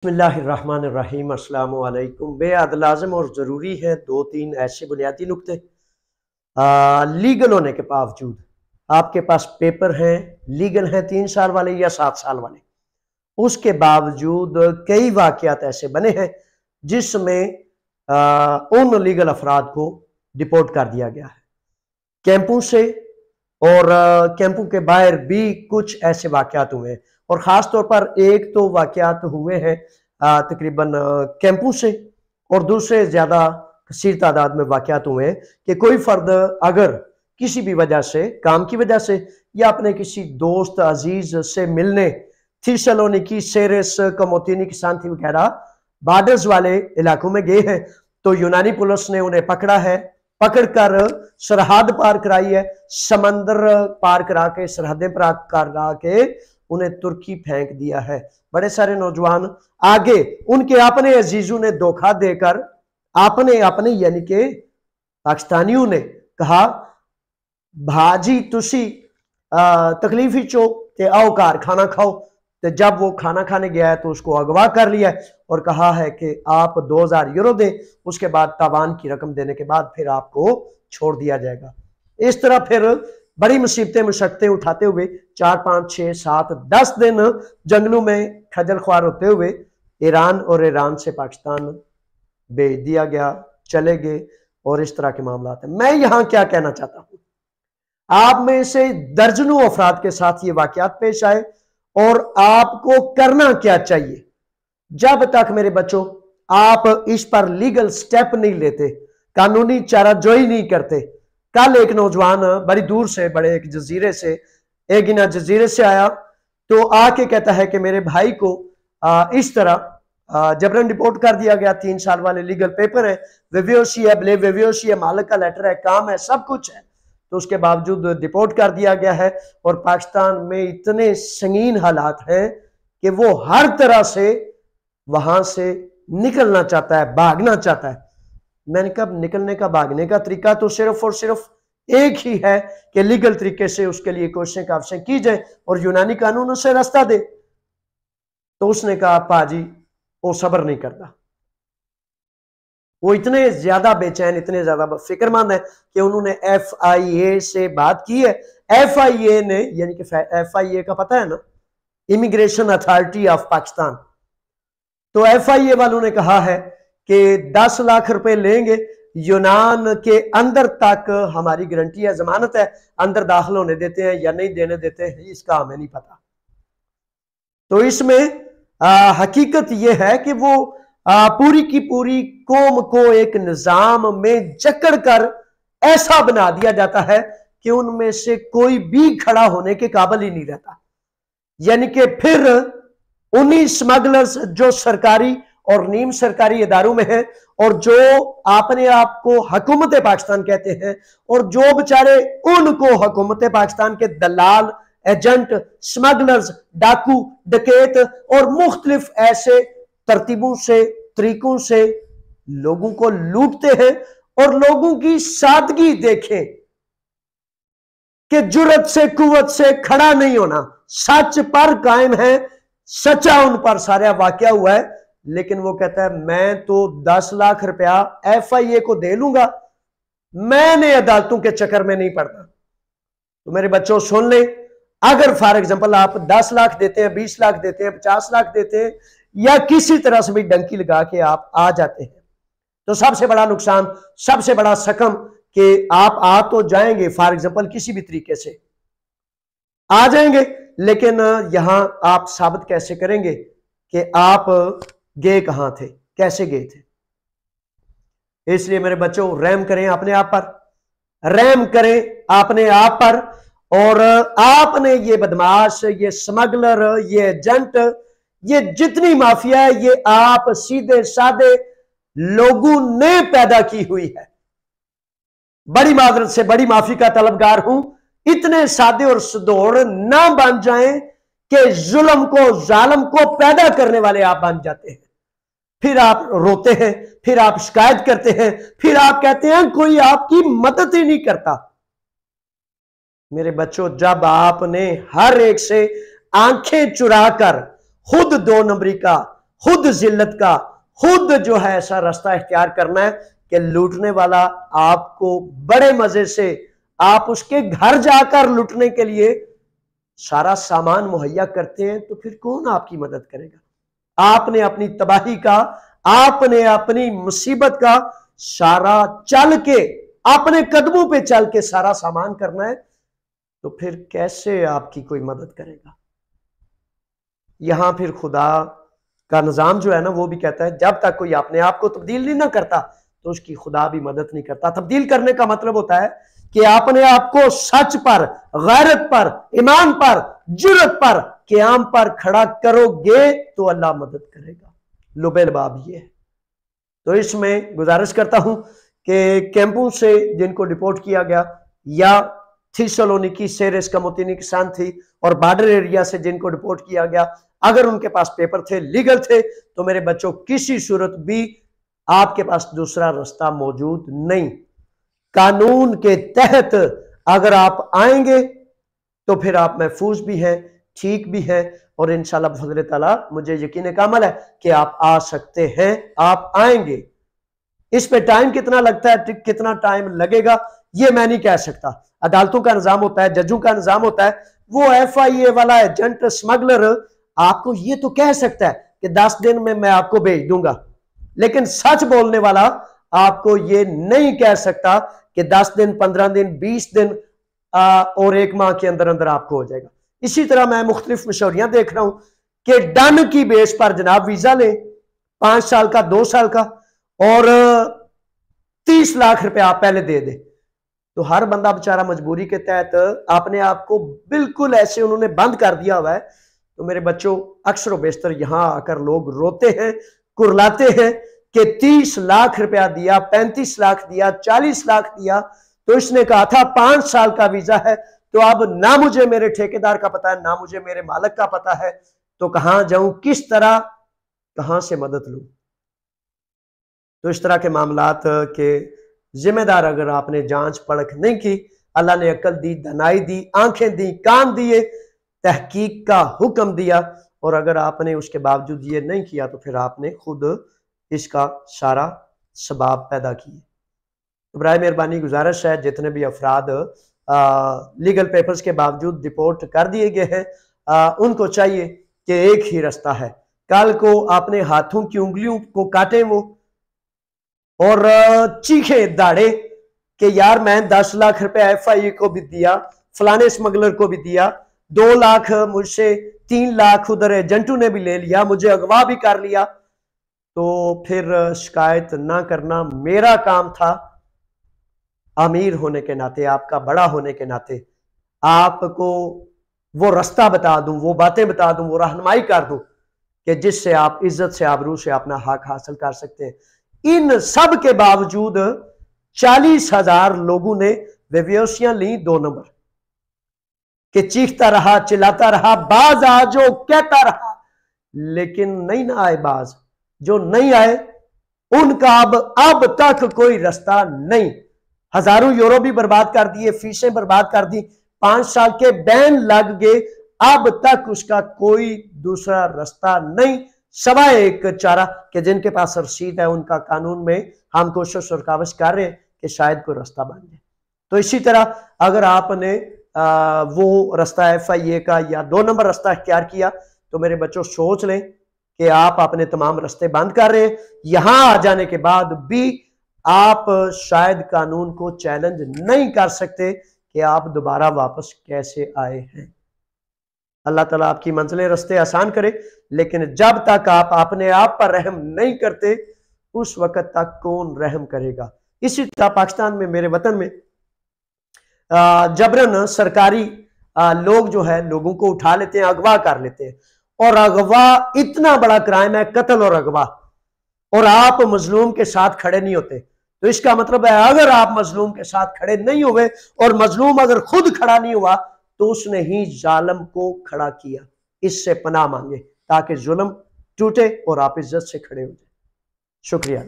बिस्मिल्लाहिर्रहमानिर्रहीम। अस्सलाम वालेकुम। बेहद लाज़िम और ज़रूरी है दो तीन ऐसे बुनियादी नुक्ते। लीगल होने के बावजूद आपके पास पेपर हैं, लीगल हैं 3 साल वाले या 7 साल वाले, उसके बावजूद कई वाक़यात ऐसे बने हैं जिसमें उन लीगल अफराद को डिपोर्ट कर दिया गया है कैंपों से, और कैंपों के बाहर भी कुछ ऐसे वाक़यात हुए हैं। और ख़ास तौर पर एक तो वाक़यात हुए हैं तकरीबन कैंपों से, और दूसरे ज़्यादा कसीर तादाद में वाक़यात हुए हैं कि कोई फ़र्द अगर किसी भी वजह से, काम की वजह से या अपने किसी दोस्त अजीज़ से मिलने थिस्सलुनीकी, सेरेस, कमोतिनी, किसानथी वगैरह बॉर्डर्स वाले इलाकों में गए हैं, तो यूनानी पुलिस ने उन्हें पकड़ा है, पकड़कर सरहद पार कराई है, समंदर पार करा के, सरहदें पार करा के उन्हें तुर्की फेंक दिया है। बड़े सारे नौजवान आगे उनके अपने अजीजों ने धोखा देकर अपने यानी कि पाकिस्तानियों ने कहा भाजी तुसी तकलीफी चो ते आओ कार खाना खाओ। तो जब वो खाना खाने गया है तो उसको अगवा कर लिया है और कहा है कि आप 2000 यूरो दें, उसके बाद तावान की रकम देने के बाद फिर आपको छोड़ दिया जाएगा। इस तरह फिर बड़ी मुसीबतें मुशक्कतें उठाते हुए 4, 5, 6, 7, 10 दिन जंगलों में खजल ख्वार होते हुए ईरान, और ईरान से पाकिस्तान भेज दिया गया, चले गए, और इस तरह के मामला हैं। मैं यहां क्या कहना चाहता हूं, आप में से दर्जनों अफराद के साथ ये वाकयात पेश आए, और आपको करना क्या चाहिए। जब तक मेरे बच्चों आप इस पर लीगल स्टेप नहीं लेते, कानूनी चाराजोई नहीं करते। कल एक नौजवान बड़ी दूर से, बड़े एक जजीरे से, एक गिना जजीरे से आया, तो आके कहता है कि मेरे भाई को इस तरह जबरन डिपोर्ट कर दिया गया। 3 साल वाले लीगल पेपर है, वेवियोशी है, ब्ले वेवियोशी है, मालिक का लेटर है, काम है, सब कुछ है, तो उसके बावजूद डिपोर्ट कर दिया गया है। और पाकिस्तान में इतने संगीन हालात हैं कि वो हर तरह से वहां से निकलना चाहता है, भागना चाहता है। मैंने कहा निकलने का, भागने का तरीका तो सिर्फ और सिर्फ एक ही है कि लीगल तरीके से उसके लिए कोशिशें काफिशें की जाए और यूनानी कानून उसे रास्ता दे। तो उसने कहा पाजी वो सब्र नहीं करता, वो इतने ज्यादा बेचैन, इतने ज्यादा फिक्रमंद है कि उन्होंने FIA से बात की है। FIA ने, यानी कि FIA का पता है ना, इमिग्रेशन अथॉरिटी ऑफ पाकिस्तान, तो FIA वालों ने कहा है कि 10 लाख रुपए लेंगे, यूनान के अंदर तक हमारी गारंटी है, जमानत है, अंदर दाखिल होने देते हैं या नहीं देने देते हैं इसका हमें नहीं पता। तो इसमें हकीकत यह है कि वो पूरी की पूरी कौम को एक निजाम में जकड़ कर ऐसा बना दिया जाता है कि उनमें से कोई भी खड़ा होने के काबिल ही नहीं रहता। यानी कि फिर उन्हीं स्मगलर्स जो सरकारी और नीम सरकारी इदारों में है, और जो अपने आप को हुकूमत पाकिस्तान कहते हैं, और जो बेचारे उनको हुकूमत पाकिस्तान के दलाल, एजेंट, स्मगलर्स, डाकू, डकैत और मुख्तलिफ ऐसे तरतीबों से, तरीकों से लोगों को लूटते हैं। और लोगों की सादगी देखें कि जुर्रत से, कुव्वत से खड़ा नहीं होना, सच पर कायम है, सच्चा उन पर सारा वाकया हुआ है, लेकिन वो कहता है मैं तो 10 लाख रुपया FIA को दे लूंगा, मैंने अदालतों के चक्कर में नहीं पड़ता। तो मेरे बच्चों सुन ले, अगर फॉर एग्जांपल आप 10 लाख देते हैं, 20 लाख देते हैं, 50 लाख देते हैं, या किसी तरह से भी डंकी लगा के आप आ जाते हैं, तो सबसे बड़ा नुकसान, सबसे बड़ा सकम कि आप आ तो जाएंगे, फॉर एग्जांपल किसी भी तरीके से आ जाएंगे, लेकिन यहां आप साबित कैसे करेंगे कि आप गए कहां थे, कैसे गए थे। इसलिए मेरे बच्चों रहम करें अपने आप पर, रहम करें अपने आप पर। और आपने ये बदमाश, ये स्मगलर, ये एजेंट, ये जितनी माफिया है, ये आप सीधे साधे लोगों ने पैदा की हुई है। बड़ी माजरत से बड़ी माफी का तलबगार हूं, इतने सादे और सुदौड़ ना बन जाएं कि जुल्म को, जालिम को पैदा करने वाले आप बन जाते हैं। फिर आप रोते हैं, फिर आप शिकायत करते हैं, फिर आप कहते हैं कोई आपकी मदद ही नहीं करता। मेरे बच्चों, जब आपने हर एक से आंखें चुराकर खुद 2 नंबरी का, खुद जिल्लत का, खुद जो है ऐसा रास्ता इख्तियार करना है कि लूटने वाला आपको बड़े मजे से, आप उसके घर जाकर लूटने के लिए सारा सामान मुहैया करते हैं, तो फिर कौन आपकी मदद करेगा? आपने अपनी तबाही का, आपने अपनी मुसीबत का सारा चल के, अपने कदमों पे चल के सारा सामान करना है, तो फिर कैसे आपकी कोई मदद करेगा? यहां फिर खुदा का निजाम जो है ना, वो भी कहता है जब तक कोई अपने आप को तब्दील नहीं ना करता तो उसकी खुदा भी मदद नहीं करता। तब्दील करने का मतलब होता है कि अपने आप को सच पर, गैरत पर, ईमान पर, जुर्रत पर, क़याम पर खड़ा करोगे तो अल्लाह मदद करेगा। लुबेल बाब ये है। तो इसमें गुजारिश करता हूं कि कैंपों से जिनको डिपोर्ट किया गया, या थिस्सलुनीकी से रेस्कमुतीनी किसान थी, और बॉर्डर एरिया से जिनको डिपोर्ट किया गया, अगर उनके पास पेपर थे, लीगल थे, तो मेरे बच्चों किसी सूरत भी आपके पास दूसरा रास्ता मौजूद नहीं। कानून के तहत अगर आप आएंगे तो फिर आप महफूज भी हैं, ठीक भी हैं, और इंशाल्लाह फजल ताला मुझे यकीन कामल है कि आप आ सकते हैं, आप आएंगे। इस पे टाइम कितना लगता है, कितना टाइम लगेगा, ये मैं नहीं कह सकता। अदालतों का निजाम होता है, जजों का निजाम होता है। वो FIA वाला एजेंट, स्मगलर आपको ये तो कह सकता है कि 10 दिन में मैं आपको भेज दूंगा, लेकिन सच बोलने वाला आपको ये नहीं कह सकता कि 10 दिन, 15 दिन, 20 दिन और 1 माह के अंदर अंदर आपको हो जाएगा। इसी तरह मैं मुख्तलिफ मशवरियां देख रहा हूं कि डन की बेस पर जनाब वीजा ले, 5 साल का, 2 साल का, और 30 लाख रुपए आप पहले दे दे। तो हर बंदा बेचारा मजबूरी के तहत अपने आप को बिल्कुल ऐसे उन्होंने बंद कर दिया हुआ है। तो मेरे बच्चों, अक्सर बेशतर यहां आकर लोग रोते हैं, कुरलाते हैं कि 30 लाख रुपया दिया, 35 लाख दिया, 40 लाख दिया, तो इसने कहा था 5 साल का वीजा है, तो अब ना मुझे मेरे ठेकेदार का पता है, ना मुझे मेरे मालिक का पता है, तो कहां जाऊं, किस तरह, कहां से मदद लूं? तो इस तरह के मामलात के जिम्मेदार अगर आपने जांच परख नहीं की, अल्लाह ने अक्ल दी, दनाई दी, आंखें दी, कान दिए, तहकीक का हुक्म दिया, और अगर आपने उसके बावजूद ये नहीं किया तो फिर आपने खुद इसका सारा सबाब पैदा किए। बराए मेहरबानी गुजारिश है, जितने भी अफराद लीगल पेपर्स के बावजूद डिपोर्ट कर दिए गए हैं, उनको चाहिए कि एक ही रास्ता है। कल को अपने हाथों की उंगलियों को काटे वो, और चीखे दाड़े कि यार मैं 10 लाख रुपए FIA को भी दिया, फलाने स्मगलर को भी दिया, 2 लाख मुझसे, 3 लाख उधर एजेंटों ने भी ले लिया, मुझे अगवा भी कर लिया। तो फिर शिकायत ना करना मेरा काम था। अमीर होने के नाते, आपका बड़ा होने के नाते, आपको वो रास्ता बता दूं, वो बातें बता दूं, वो रहनुमाई कर दूं कि जिससे आप इज्जत से, आबरू से अपना हक हासिल कर सकते हैं। इन सब के बावजूद 40,000 लोगों ने बेव्योसियां ली 2 नंबर के, चीखता रहा, चिल्लाता रहा, बाज आ जो कहता रहा, लेकिन नहीं ना आए बाज। जो नहीं आए उनका अब तक कोई रास्ता नहीं। हजारों यूरो भी बर्बाद कर दिए, फीसें बर्बाद कर दी, 5 साल के बैन लग गए, अब तक उसका कोई दूसरा रास्ता नहीं, सवाए एक चारा कि जिनके पास रसीद है उनका कानून में हम कोशिश और कावश कर रहे हैं कि शायद कोई रास्ता बन जाए। तो इसी तरह अगर आपने वो रास्ता FIA का या 2 नंबर रास्ता इख्तियार किया, तो मेरे बच्चों सोच लें कि आप अपने तमाम रास्ते बंद कर रहे हैं। यहां आ जाने के बाद भी आप शायद कानून को चैलेंज नहीं कर सकते कि आप दोबारा वापस कैसे आए हैं। अल्लाह ताला आपकी मंजिलें, रास्ते आसान करे, लेकिन जब तक आप अपने आप पर रहम नहीं करते, उस वक्त तक कौन रहम करेगा? इसी तरह पाकिस्तान में, मेरे वतन में, जबरन सरकारी लोग जो है लोगों को उठा लेते हैं, अगवा कर लेते हैं, और अगवा इतना बड़ा क्राइम है, कत्ल और अगवा, और आप मजलूम के साथ खड़े नहीं होते। तो इसका मतलब है अगर आप मजलूम के साथ खड़े नहीं हुए, और मजलूम अगर खुद खड़ा नहीं हुआ, तो उसने ही जालिम को खड़ा किया। इससे पनाह मांगे ताकि जुल्म टूटे और आप इज्जत से खड़े हो जाए। शुक्रिया।